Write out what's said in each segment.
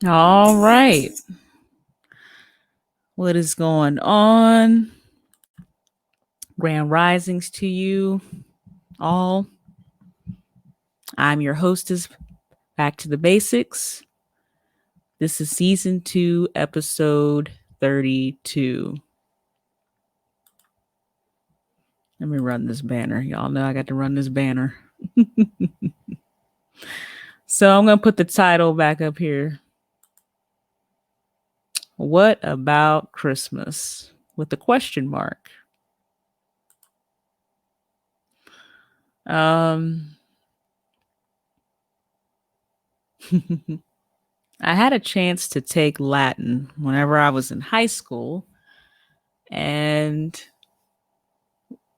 All right. What is going on? Grand risings to you all. I'm your hostess, Back to the Basics. This is season 2, episode 32. Let me run this banner. Y'all know I got to run this banner. So I'm going to put the title back up here. What about Christmas? With a question mark. I had a chance to take Latin whenever I was in high school. And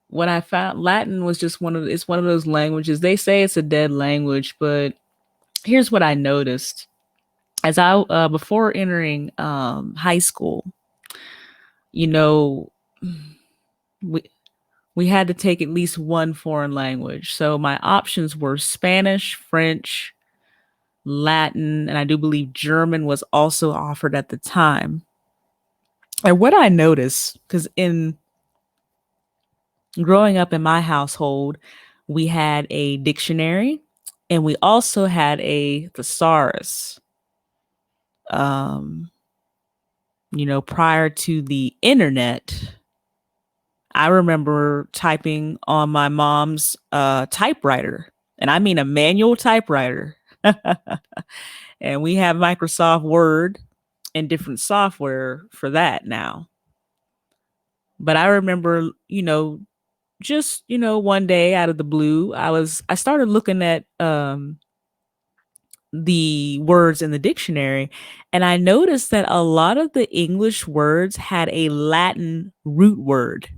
what I found, Latin was just one of those languages. They say it's a dead language, but here's what I noticed. As I before entering high school, you know, we had to take at least one foreign language. So my options were Spanish, French, Latin, and I do believe German was also offered at the time. And what I noticed, because in growing up in my household, we had a dictionary and we also had a thesaurus. Prior to the internet, I remember typing on my mom's typewriter, and I mean a manual typewriter. And we have Microsoft Word and different software for that now. But I remember, just, one day out of the blue, I started looking at the words in the dictionary, and I noticed that a lot of the English words had a Latin root word.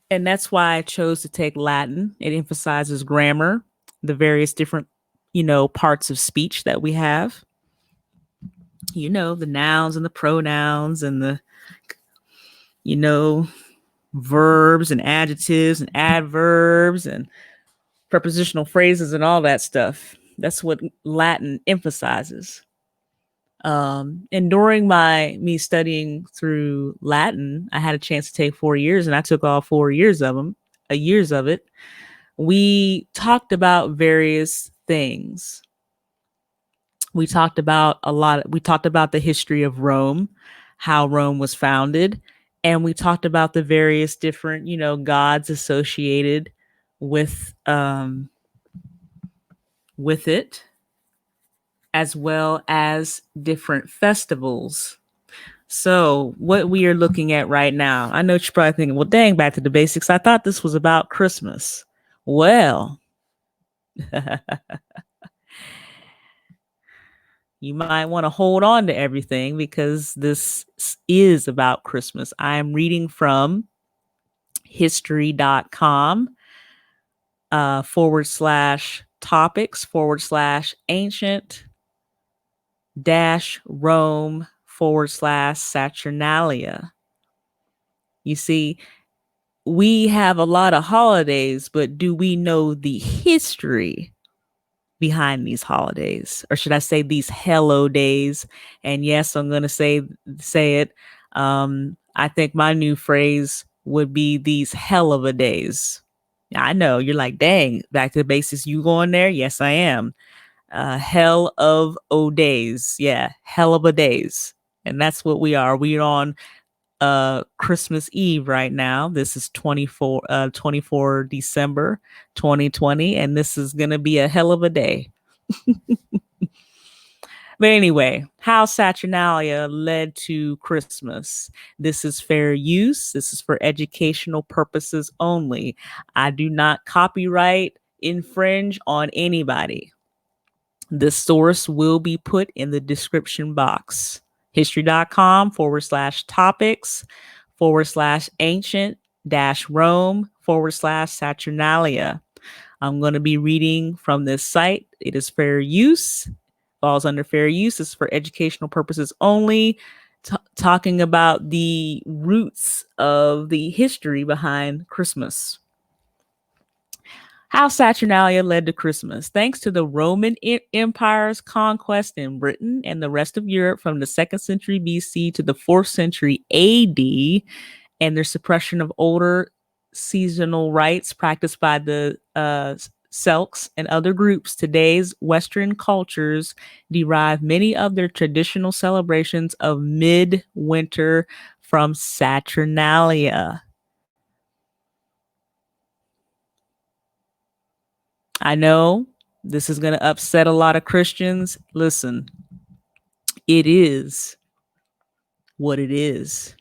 And that's why I chose to take Latin. It emphasizes grammar, the various different, parts of speech that we have. The nouns and the pronouns and the, verbs and adjectives and adverbs and prepositional phrases and all that stuff. That's what Latin emphasizes. And during me studying through Latin, I had a chance to take 4 years, and I took all 4 years of it. We talked about various things. We talked about the history of Rome, how Rome was founded, and we talked about the various different, gods associated with it, as well as different festivals. So what we are looking at right now, I know you're probably thinking, well, dang, back to the basics. I thought this was about Christmas. Well, you might want to hold on to everything because this is about Christmas. I'm reading from history.com / topics/ancient Rome/Saturnalia. You see, we have a lot of holidays, but do we know the history behind these holidays? Or should I say these hello days? And yes, I'm going to say it. I think my new phrase would be these hell of a days. I know you're like, dang, back to the basics. You going there? Yes, I am. Hell of o days. Yeah, hell of a days. And that's what we are. We're on Christmas Eve right now. This is 24 December 2020, and this is gonna be a hell of a day. But anyway, how Saturnalia led to Christmas. This is fair use. This is for educational purposes only. I do not copyright infringe on anybody. The source will be put in the description box. history.com/topics/ancient-Rome/Saturnalia. I'm going to be reading from this site. It is fair use, falls under fair use. It's for educational purposes only, talking about the roots of the history behind Christmas. How Saturnalia led to Christmas. Thanks to the Roman Empire's conquest in Britain and the rest of Europe from the 2nd century BC to the 4th century AD, and their suppression of older seasonal rites practiced by the Celts and other groups, today's Western cultures derive many of their traditional celebrations of midwinter from Saturnalia. I know this is going to upset a lot of Christians. Listen, it is what it is.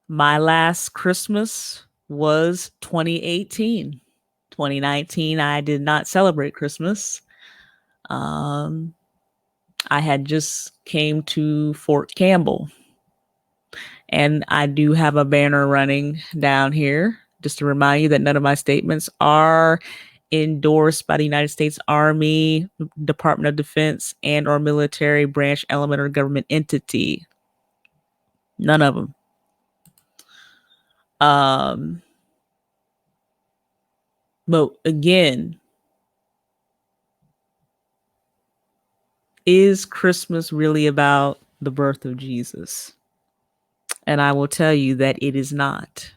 My last Christmas was 2018. 2019, I did not celebrate Christmas. I had just came to Fort Campbell. And I do have a banner running down here just to remind you that none of my statements are endorsed by the United States Army, Department of Defense, and or military branch, element, or government entity. None of them. But again, is Christmas really about the birth of Jesus? And I will tell you that it is not.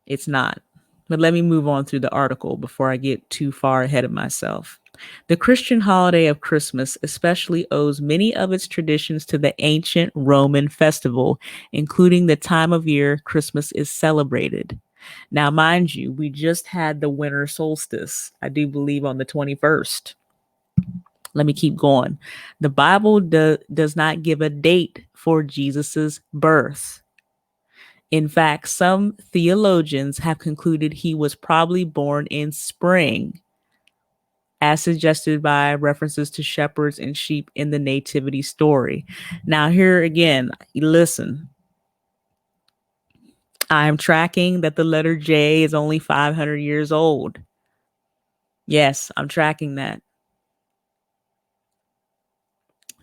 It's not. But let me move on through the article before I get too far ahead of myself. The Christian holiday of Christmas especially owes many of its traditions to the ancient Roman festival, including the time of year Christmas is celebrated. Now, mind you, we just had the winter solstice, I do believe on the 21st. Let me keep going. The Bible does not give a date for Jesus's birth. In fact, some theologians have concluded he was probably born in spring, as suggested by references to shepherds and sheep in the nativity story. Now, here again, listen. I'm tracking that the letter J is only 500 years old. Yes, I'm tracking that.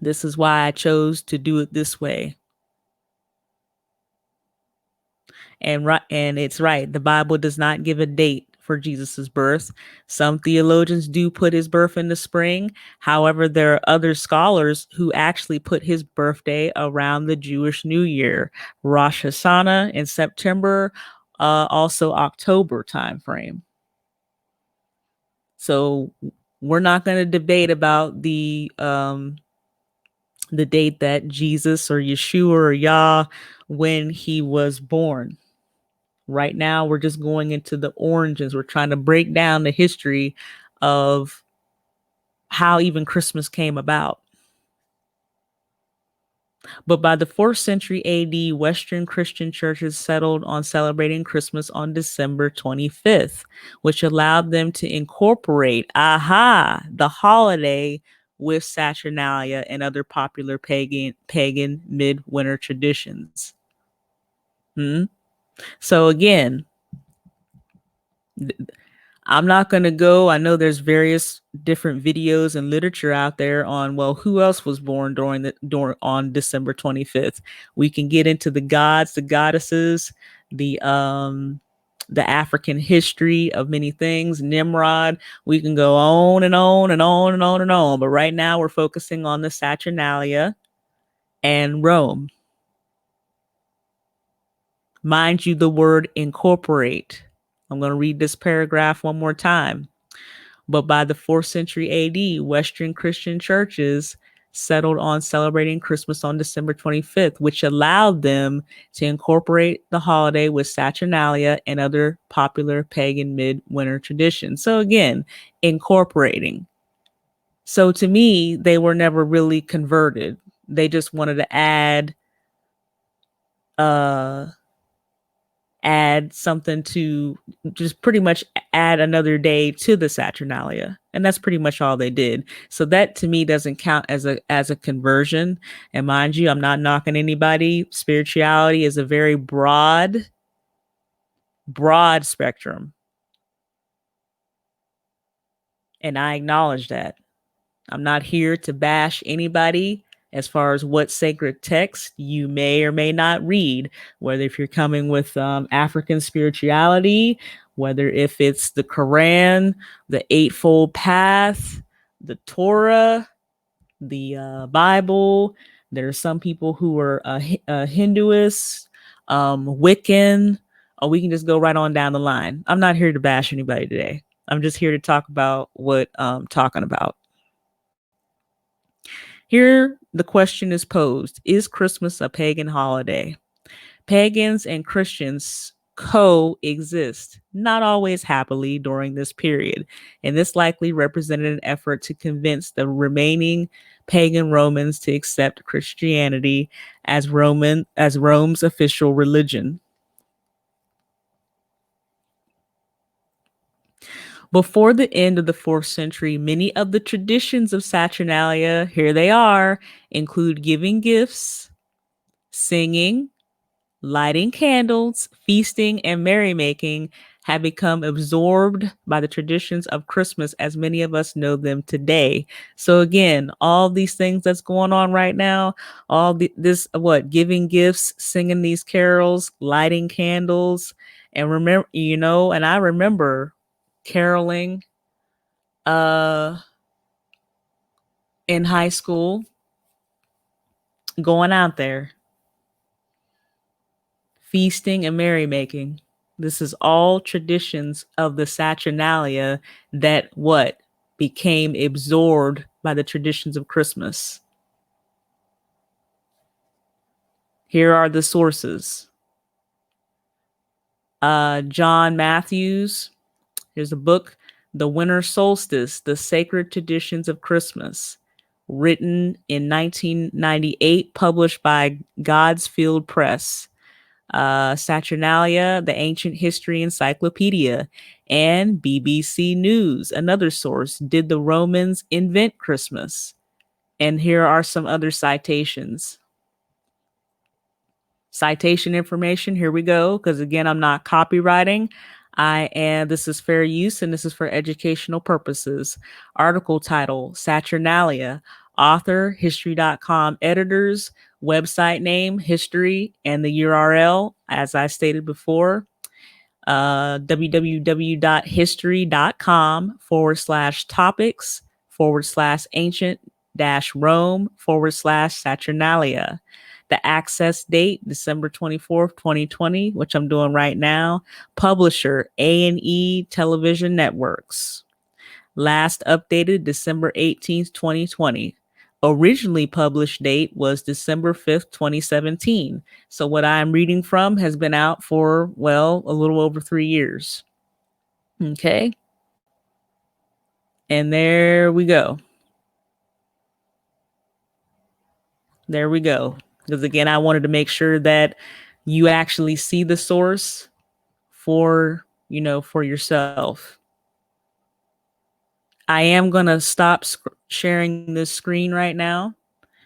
This is why I chose to do it this way. And it's right. The Bible does not give a date for Jesus's birth. Some theologians do put his birth in the spring. However, there are other scholars who actually put his birthday around the Jewish New Year, Rosh Hashanah in September, also October timeframe. So we're not going to debate about the date that Jesus or Yeshua or Yah when he was born. Right now, we're just going into the origins. We're trying to break down the history of how even Christmas came about. But by the 4th century AD, Western Christian churches settled on celebrating Christmas on December 25th, which allowed them to incorporate, the holiday with Saturnalia and other popular pagan midwinter traditions. So again, I'm not going to go. I know there's various different videos and literature out there on, well, who else was born on December 25th. We can get into the gods, the goddesses, the African history of many things, Nimrod. We can go on and on and on and on and on. But right now we're focusing on the Saturnalia and Rome. Mind you, the word incorporate. I'm going to read this paragraph one more time. But by the 4th century AD, Western Christian churches settled on celebrating Christmas on December 25th, which allowed them to incorporate the holiday with Saturnalia and other popular pagan midwinter traditions. So again, incorporating. So to me, they were never really converted. They just wanted to add something to just pretty much add another day to the Saturnalia. And that's pretty much all they did. So that to me doesn't count as a conversion. And mind you, I'm not knocking anybody. Spirituality is a very broad spectrum. And I acknowledge that. I'm not here to bash anybody as far as what sacred text you may or may not read, whether if you're coming with African spirituality, whether if it's the Quran, the Eightfold Path, the Torah, the Bible. There are some people who are Hinduists, Wiccan. Oh, we can just go right on down the line. I'm not here to bash anybody today. I'm just here to talk about what I'm talking about. Here, the question is posed: is Christmas a pagan holiday? Pagans and Christians coexist, not always happily during this period, and this likely represented an effort to convince the remaining pagan Romans to accept Christianity as Rome's official religion. Before the end of the 4th century, many of the traditions of Saturnalia, here they are, include giving gifts, singing, lighting candles, feasting, and merrymaking have become absorbed by the traditions of Christmas as many of us know them today. So again, all these things that's going on right now, giving gifts, singing these carols, lighting candles, and I remember caroling in high school, going out there, feasting and merrymaking. This is all traditions of the Saturnalia that became absorbed by the traditions of Christmas. Here are the sources. John Matthews, here's a book, The Winter Solstice, The Sacred Traditions of Christmas, written in 1998, published by Godsfield Press. Saturnalia, the Ancient History Encyclopedia, and BBC News, another source. Did the Romans invent Christmas? And here are some other citations. Citation information, here we go, because again, I'm not copywriting. This is fair use and this is for educational purposes. Article title, Saturnalia, author, history.com, editors, website name, history, and the URL, as I stated before, www.history.com/topics/ancient-Rome/Saturnalia. The access date, December 24th, 2020, which I'm doing right now. Publisher, A&E Television Networks. Last updated December 18th, 2020. Originally published date was December 5th, 2017. So what I'm reading from has been out for, a little over 3 years. Okay. And there we go. There we go. Because again, I wanted to make sure that you actually see the source for yourself. I am going to stop sharing this screen right now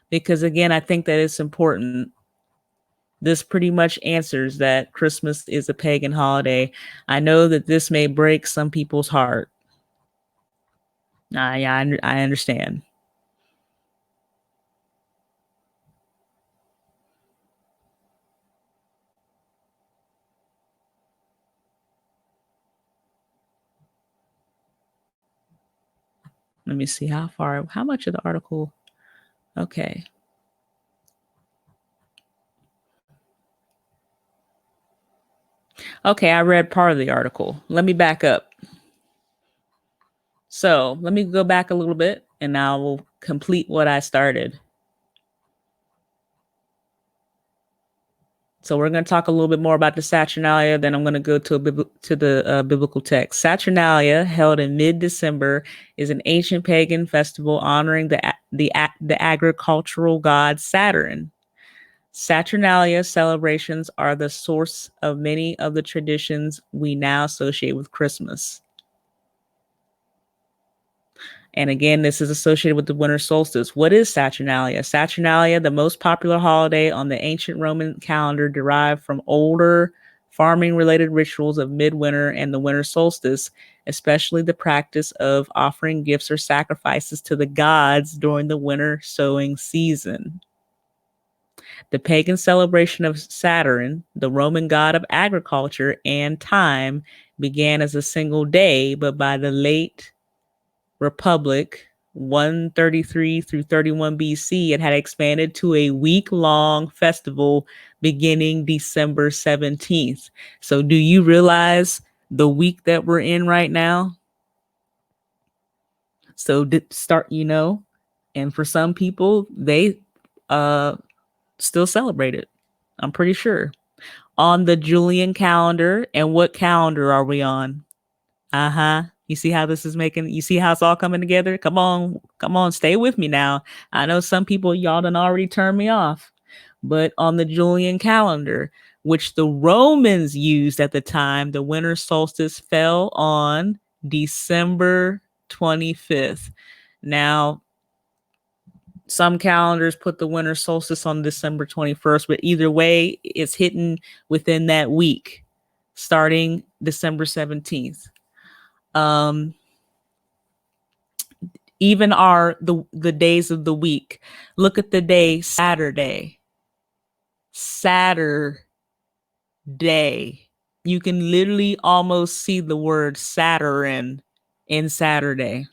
because again, I think that it's important. This pretty much answers that Christmas is a pagan holiday. I know that this may break some people's heart. I understand. Let me see how much of the article. Okay. Okay, I read part of the article. Let me back up. So let me go back a little bit and I will complete what I started. So we're going to talk a little bit more about the Saturnalia. Then I'm going to go to the biblical text. Saturnalia, held in mid-December, is an ancient pagan festival honoring the agricultural god Saturn. Saturnalia celebrations are the source of many of the traditions we now associate with Christmas. And again, this is associated with the winter solstice. What is Saturnalia? Saturnalia, the most popular holiday on the ancient Roman calendar, derived from older farming-related rituals of midwinter and the winter solstice, especially the practice of offering gifts or sacrifices to the gods during the winter sowing season. The pagan celebration of Saturn, the Roman god of agriculture and time, began as a single day, but by the late Republic, 133 through 31 BC, it had expanded to a week-long festival beginning December 17th. So do you realize the week that we're in right now? So and for some people, they still celebrate it. I'm pretty sure. On the Julian calendar, and what calendar are we on? You see how you see how it's all coming together? Come on, stay with me now. I know some people, y'all done already turned me off, but on the Julian calendar, which the Romans used at the time, the winter solstice fell on December 25th. Now, some calendars put the winter solstice on December 21st, but either way, it's hitting within that week, starting December 17th. Even the days of the week. Look at the day Saturday. Saturday. You can literally almost see the word Saturn in Saturday.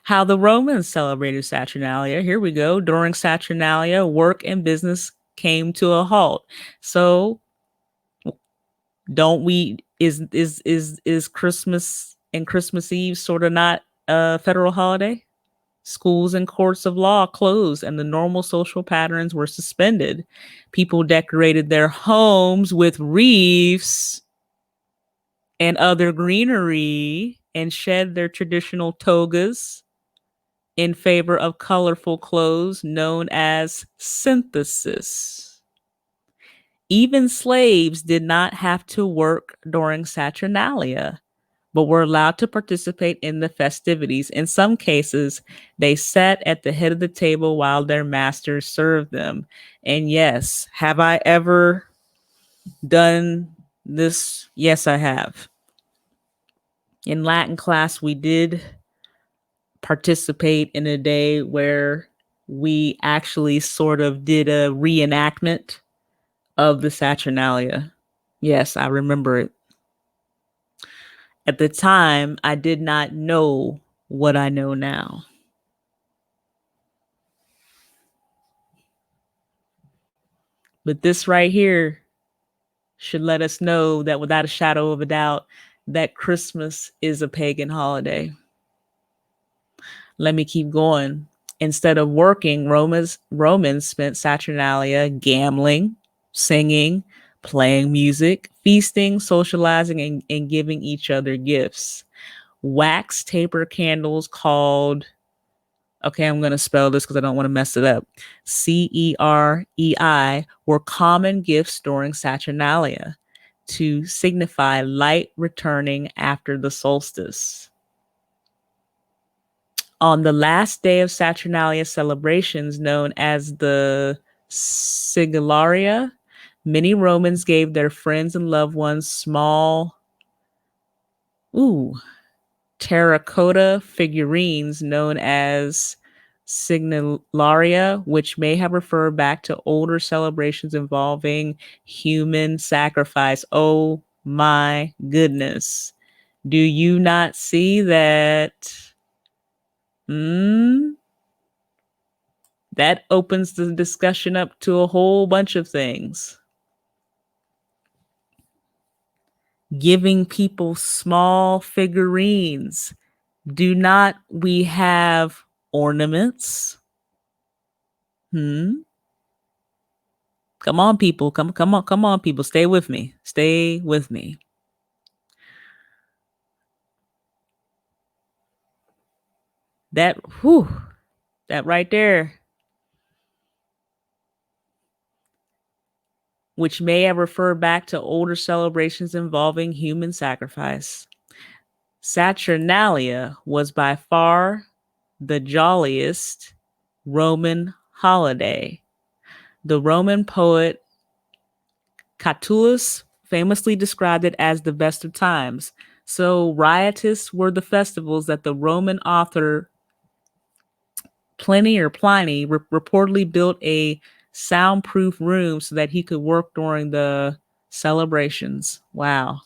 How the Romans celebrated Saturnalia. Here we go. During Saturnalia, work and business came to a halt. So don't we is Christmas and Christmas Eve sort of not a federal holiday? Schools and courts of law closed and the normal social patterns were suspended. People decorated their homes with wreaths and other greenery and shed their traditional togas in favor of colorful clothes known as synthesis. Even slaves did not have to work during Saturnalia, but were allowed to participate in the festivities. In some cases, they sat at the head of the table while their masters served them. And yes, have I ever done this? Yes, I have. In Latin class, we did participate in a day where we actually sort of did a reenactment of the Saturnalia. Yes, I remember it. At the time, I did not know what I know now. But this right here should let us know that without a shadow of a doubt, that Christmas is a pagan holiday. Let me keep going. Instead of working, Romans spent Saturnalia gambling, singing, playing music, feasting, socializing, and giving each other gifts. Wax taper candles called, okay, I'm going to spell this because I don't want to mess it up, CEREI, were common gifts during Saturnalia to signify light returning after the solstice. On the last day of Saturnalia celebrations, known as the Sigillaria, many Romans gave their friends and loved ones small, terracotta figurines known as Signallaria, which may have referred back to older celebrations involving human sacrifice. Oh my goodness. Do you not see that? That opens the discussion up to a whole bunch of things. Giving people small figurines. Do not we have ornaments? Come on, people. Come on, people. Stay with me. Stay with me. That right there, which may have referred back to older celebrations involving human sacrifice. Saturnalia was by far the jolliest Roman holiday. The Roman poet Catullus famously described it as the best of times. So riotous were the festivals that the Roman author Pliny reportedly built a soundproof room so that he could work during the celebrations. Wow.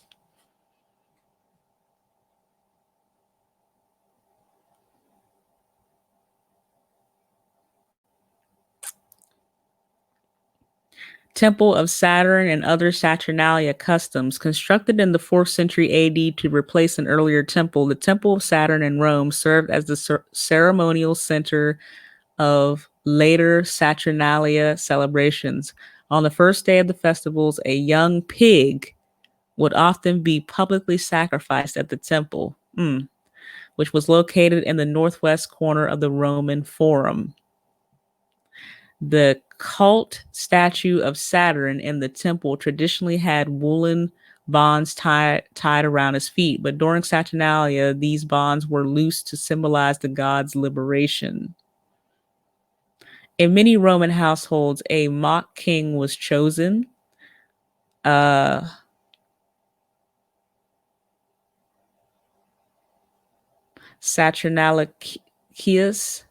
Temple of Saturn and other Saturnalia customs. Constructed in the 4th century AD to replace an earlier temple, the Temple of Saturn in Rome served as the ceremonial center of later Saturnalia celebrations. On the first day of the festivals, a young pig would often be publicly sacrificed at the temple, which was located in the northwest corner of the Roman Forum. The cult statue of Saturn in the temple traditionally had woolen bonds tied around his feet, but during Saturnalia, these bonds were loosed to symbolize the god's liberation. In many Roman households, a mock king was chosen. Saturnalicus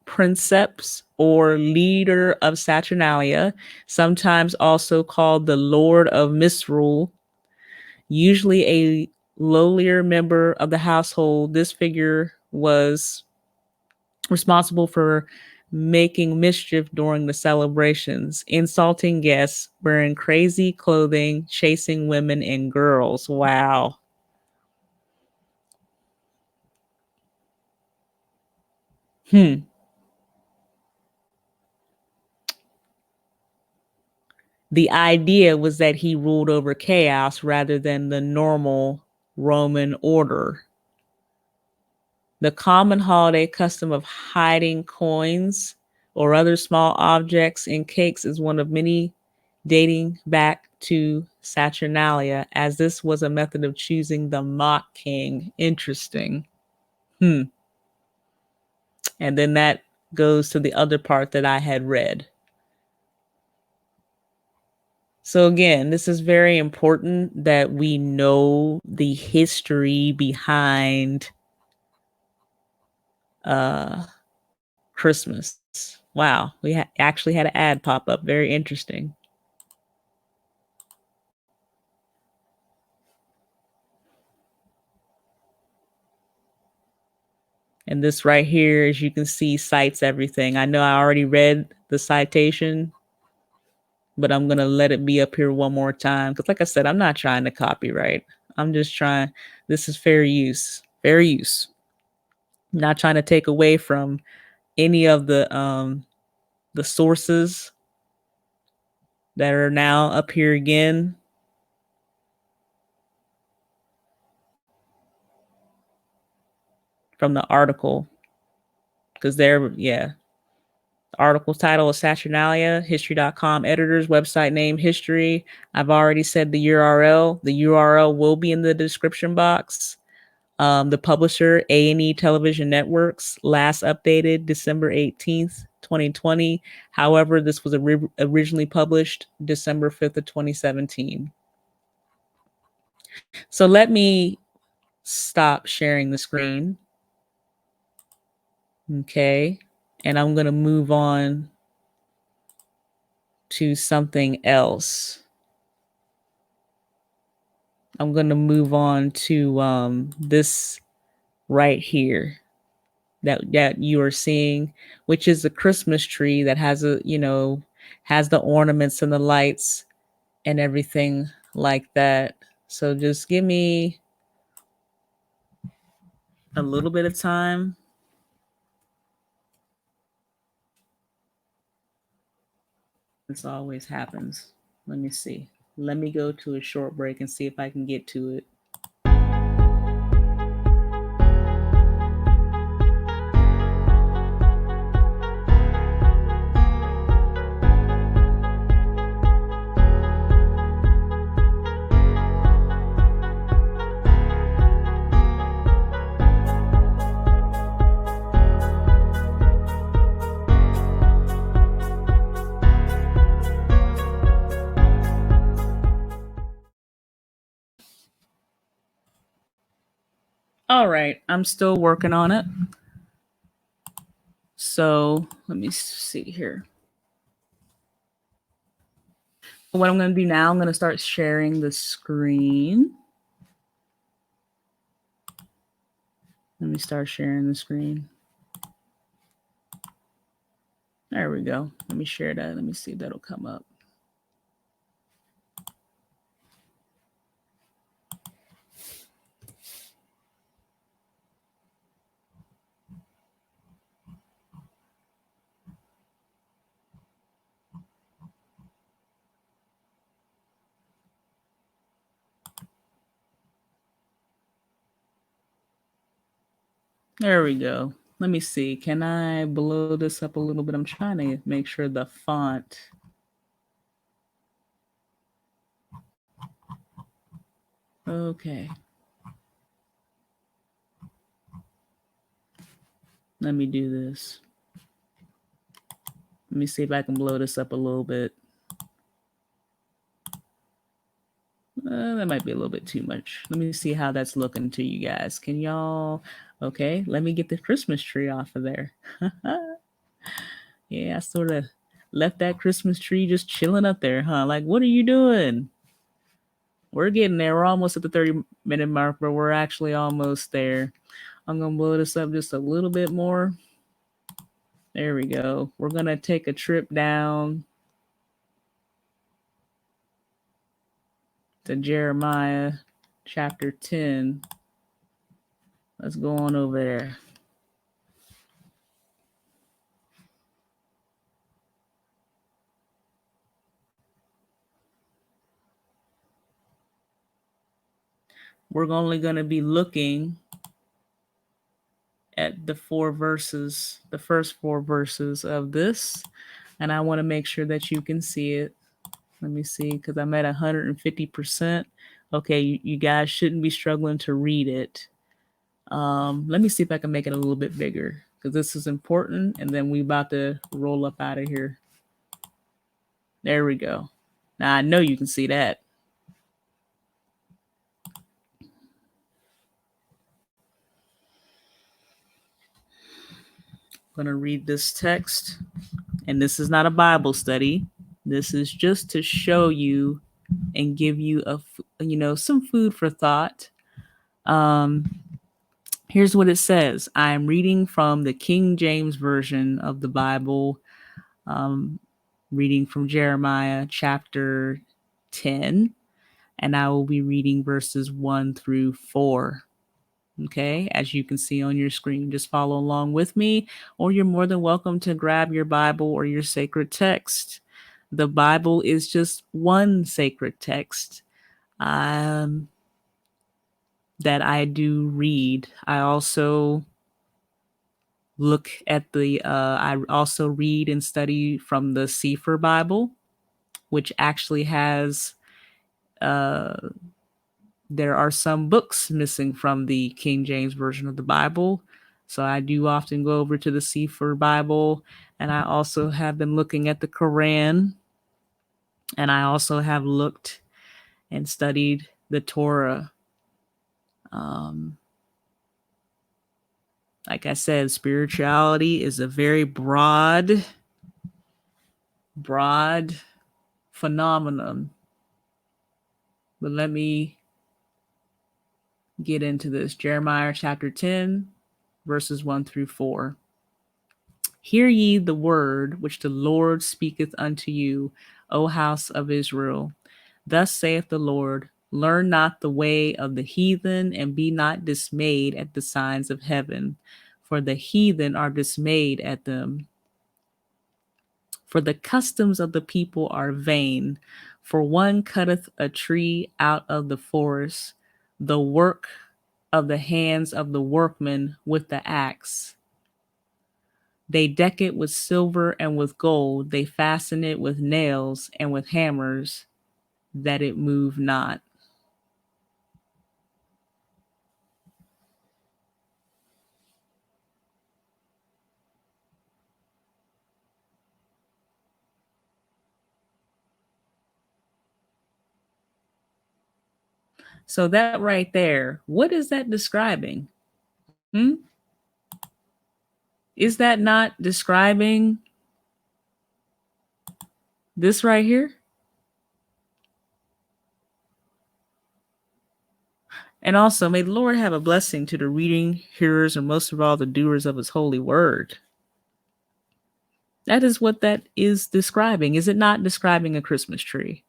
princeps or leader of Saturnalia, sometimes also called the Lord of Misrule, usually a lowlier member of the household. This figure was responsible for making mischief during the celebrations, insulting guests, wearing crazy clothing, chasing women and girls. Wow. The idea was that he ruled over chaos rather than the normal Roman order. The common holiday custom of hiding coins or other small objects in cakes is one of many dating back to Saturnalia, as this was a method of choosing the mock king. Interesting. And then that goes to the other part that I had read. So again, this is very important that we know the history behind Christmas. Wow, we actually had an ad pop up. Very interesting. And this right here, as you can see, cites everything. I know I already read the citation, but I'm going to let it be up here one more time. Because like I said, I'm not trying to copyright. I'm just trying, this is fair use. Fair use. I'm not trying to take away from any of the sources that are now up here again. From the article. Because they're, the article's title is Saturnalia, history.com editors, website name, history. I've already said the URL. The URL will be in the description box. The publisher, A&E Television Networks, last updated December 18th, 2020. However, this was originally published December 5th of 2017. So let me stop sharing the screen. Okay. And I'm going to move on to something else. I'm going to move on to this right here that you are seeing, which is a Christmas tree that has has the ornaments and the lights and everything like that. So just give me a little bit of time. This always happens. Let me see. Let me go to a short break and see if I can get to it. All right, I'm still working on it. So let me see here. What I'm going to do now, I'm going to start sharing the screen. Let me start sharing the screen. There we go. Let me share that. Let me see if that'll come up. There we go. Let me see. Can I blow this up a little bit? I'm trying to make sure the font. Okay. Let me do this. Let me see if I can blow this up a little bit. That might be a little bit too much. Let me see how that's looking to you guys. Can y'all? Okay, let me get the Christmas tree off of there. Yeah, I sort of left that Christmas tree just chilling up there, huh? Like, what are you doing? We're getting there. We're almost at the 30-minute mark, but we're actually almost there. I'm going to blow this up just a little bit more. There we go. We're going to take a trip down to Jeremiah chapter 10. Let's go on over there. We're only going to be looking at the first four verses of this. And I want to make sure that you can see it. Let me see, because I'm at 150%. Okay, you guys shouldn't be struggling to read it. Let me see if I can make it a little bit bigger, because this is important. And then we about to roll up out of here. There we go. Now I know you can see that. I'm going to read this text. And this is not a Bible study. This is just to show you and give you some food for thought. Here's what it says. I'm reading from the King James Version of the Bible, reading from Jeremiah chapter 10, and I will be reading verses 1 through 4. Okay, as you can see on your screen, just follow along with me, or you're more than welcome to grab your Bible or your sacred text. The Bible is just one sacred text that I do read. I also look at I also read and study from the Sefer Bible, which actually has There are some books missing from the King James Version of the Bible. So I do often go over to the Sefer Bible, and I also have been looking at the Quran, and I also have looked and studied the Torah. Um, like I said, spirituality is a very broad phenomenon. But let me get into this. Jeremiah chapter 10, verses 1 through 4. Hear ye the word which the Lord speaketh unto you, O house of Israel. Thus saith the Lord, learn not the way of the heathen, and be not dismayed at the signs of heaven, for the heathen are dismayed at them. For the customs of the people are vain. For one cutteth a tree out of the forest, the work of the hands of the workman with the axe. They deck it with silver and with gold. They fasten it with nails and with hammers, that it move not. So that right there, what is that describing? Hmm? Is that not describing this right here? And also, may the Lord have a blessing to the reading, hearers, and most of all, the doers of his holy word. That is what that is describing. Is it not describing a Christmas tree?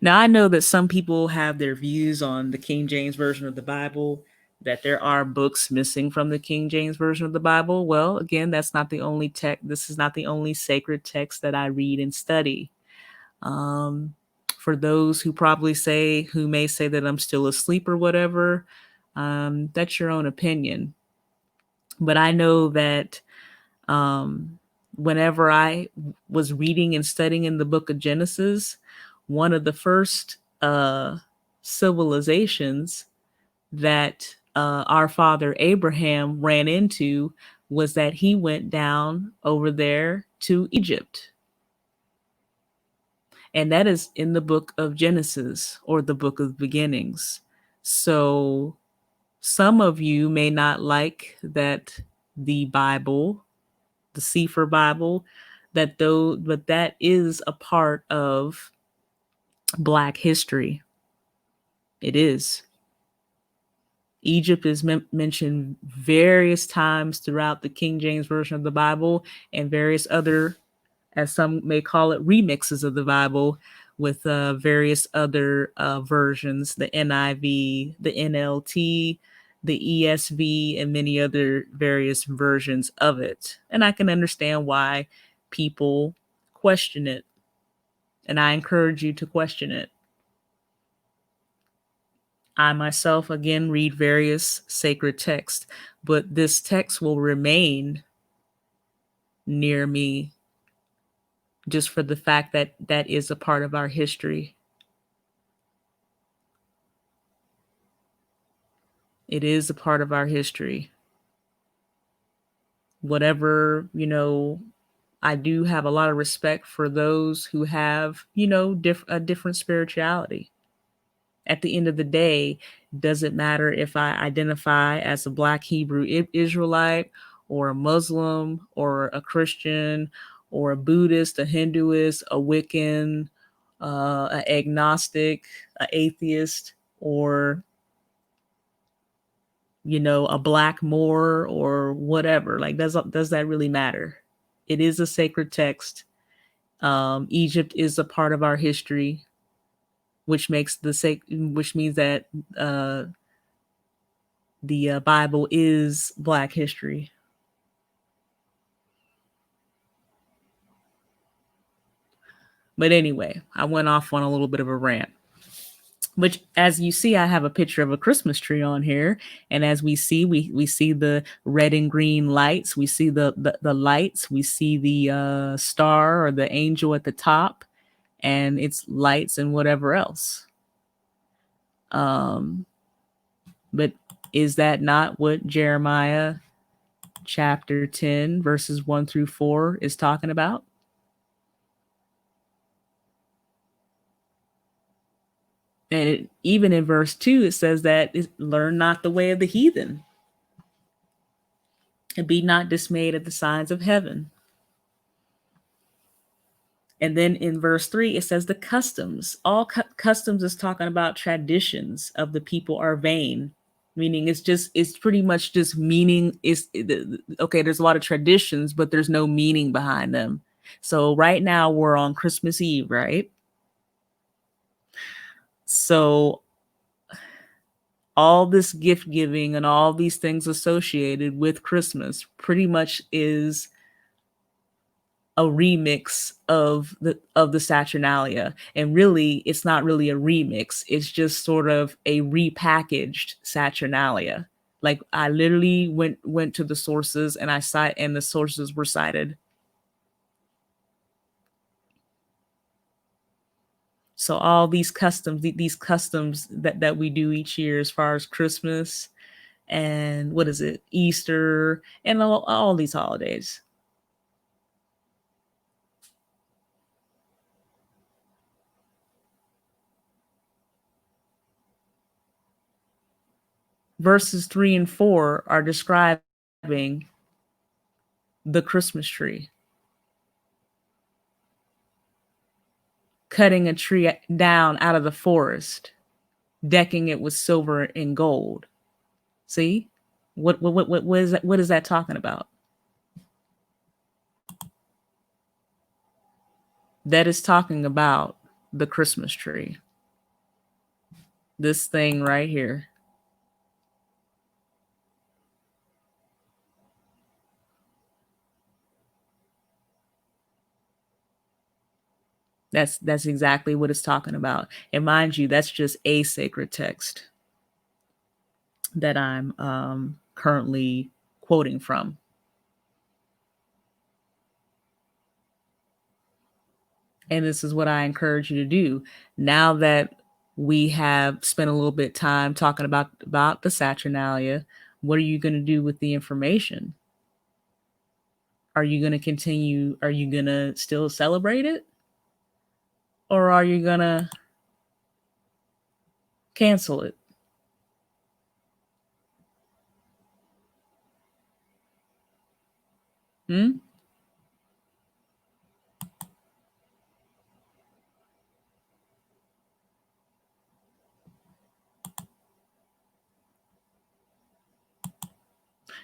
Now, I know that some people have their views on the King James Version of the Bible, that there are books missing from the King James Version of the Bible. Well, again, that's not the only text. This is not the only sacred text that I read and study. Um, for those who may say that I'm still asleep or whatever, that's your own opinion. But I know that whenever I was reading and studying in the book of Genesis, one of the first civilizations that our father Abraham ran into was that he went down over there to Egypt. And that is in the book of Genesis, or the book of beginnings. So some of you may not like that the Bible, the Sefer Bible, but that is a part of Black history. It is. Egypt is mentioned various times throughout the King James Version of the Bible, and various other, as some may call it, remixes of the Bible, with various other versions, the NIV, the NLT, the ESV, and many other various versions of it. And I can understand why people question it. And I encourage you to question it. I myself, again, read various sacred texts, but this text will remain near me just for the fact that that is a part of our history. It is a part of our history. Whatever, I do have a lot of respect for those who have, a different spirituality. At the end of the day, doesn't matter if I identify as a Black Hebrew Israelite, or a Muslim, or a Christian, or a Buddhist, a Hinduist, a Wiccan, an agnostic, an atheist, or a Black Moor, or whatever. Like, does that really matter? It is a sacred text. Egypt is a part of our history, which which means that the Bible is Black history. But anyway, I went off on a little bit of a rant. Which, as you see, I have a picture of a Christmas tree on here, and as we see, we see the red and green lights. We see the lights. We see the star or the angel at the top, and it's lights and whatever else. But is that not what Jeremiah chapter 10, verses 1 through 4 is talking about? And even in verse 2, it says that learn not the way of the heathen, and be not dismayed at the signs of heaven. And then in verse 3, it says the customs. All customs is talking about traditions of the people are vain, meaning it's pretty much just meaning is okay. There's a lot of traditions, but there's no meaning behind them. So right now we're on Christmas Eve, right? So all this gift giving and all these things associated with Christmas pretty much is a remix of the Saturnalia. And really, it's not really a remix. It's just sort of a repackaged Saturnalia. Like I literally went to the sources and the sources were cited. So all these customs that we do each year as far as Christmas and what is it, Easter, and all these holidays. Verses 3 and 4 are describing the Christmas tree. Cutting a tree down out of the forest, decking it with silver and gold. See? What is that? What is that talking about? That is talking about the Christmas tree. This thing right here. That's exactly what it's talking about. And mind you, that's just a sacred text that I'm currently quoting from. And this is what I encourage you to do. Now that we have spent a little bit of time talking about the Saturnalia, what are you going to do with the information? Are you going to continue? Are you going to still celebrate it? Or are you going to cancel it? Hmm?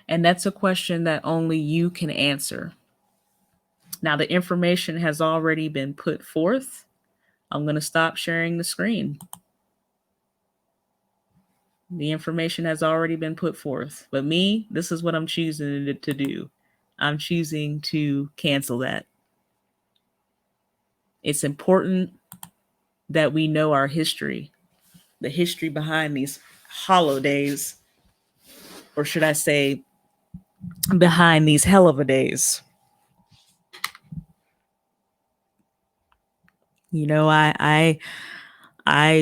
And that's a question that only you can answer. Now, the information has already been put forth. I'm going to stop sharing the screen. The information has already been put forth. But me, this is what I'm choosing to do. I'm choosing to cancel that. It's important that we know our history, the history behind these holidays, or should I say, behind these hell of a days. You know, I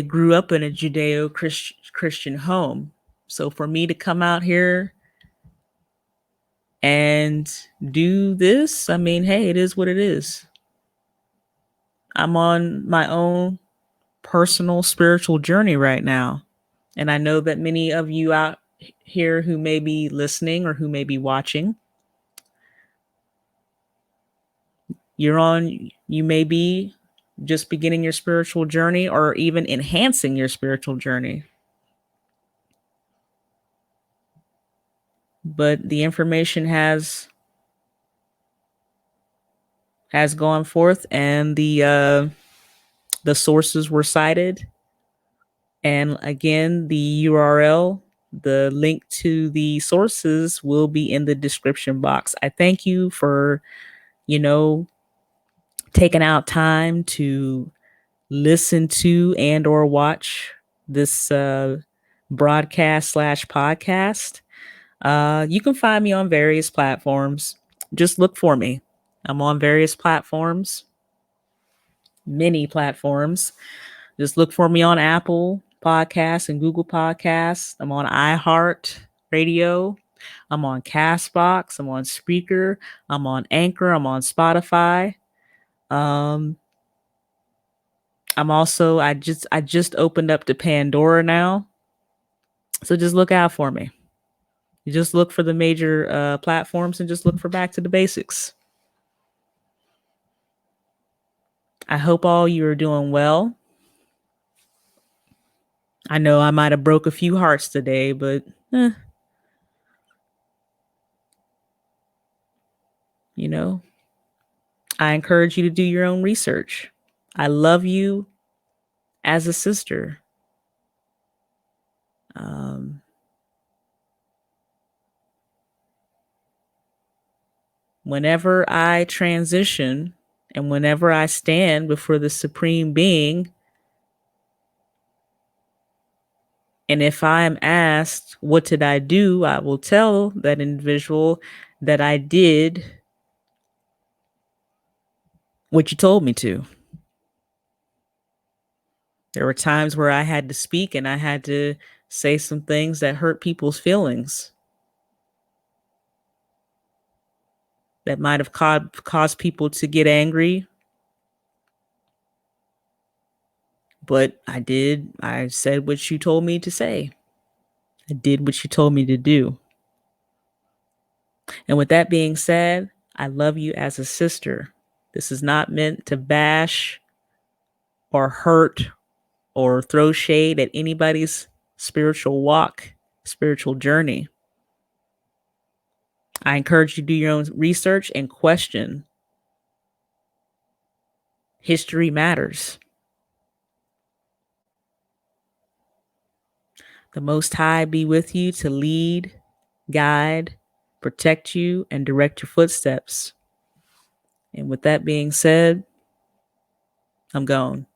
grew up in a Judeo-Christian home. So for me to come out here and do this, I mean, hey, it is what it is. I'm on my own personal spiritual journey right now. And I know that many of you out here who may be listening or who may be watching, you may be just beginning your spiritual journey or even enhancing your spiritual journey. But the information has gone forth, and the sources were cited. And again, the URL, the link to the sources will be in the description box. I thank you for, taking out time to listen to and or watch this broadcast slash podcast. You can find me on various platforms. Just look for me. I'm on various platforms, many platforms. Just look for me on Apple Podcasts and Google Podcasts. I'm on iHeart Radio. I'm on Castbox. I'm on Spreaker. I'm on Anchor. I'm on Spotify. Um, I just opened up to Pandora now. So just look out for me. You just look for the major platforms and just look for Back to the Basics. I hope all you are doing well. I know I might have broke a few hearts today, but you know, I encourage you to do your own research. I love you as a sister. Um, Whenever I transition and whenever I stand before the Supreme Being, and if I am asked, what did I do? I will tell that individual that I did what you told me to. There were times where I had to speak and I had to say some things that hurt people's feelings, that might have caused people to get angry. But I did. I said what you told me to say. I did what you told me to do. And with that being said, I love you as a sister. This is not meant to bash or hurt or throw shade at anybody's spiritual walk, spiritual journey. I encourage you to do your own research and question. History matters. The Most High be with you to lead, guide, protect you, and direct your footsteps. And with that being said, I'm gone.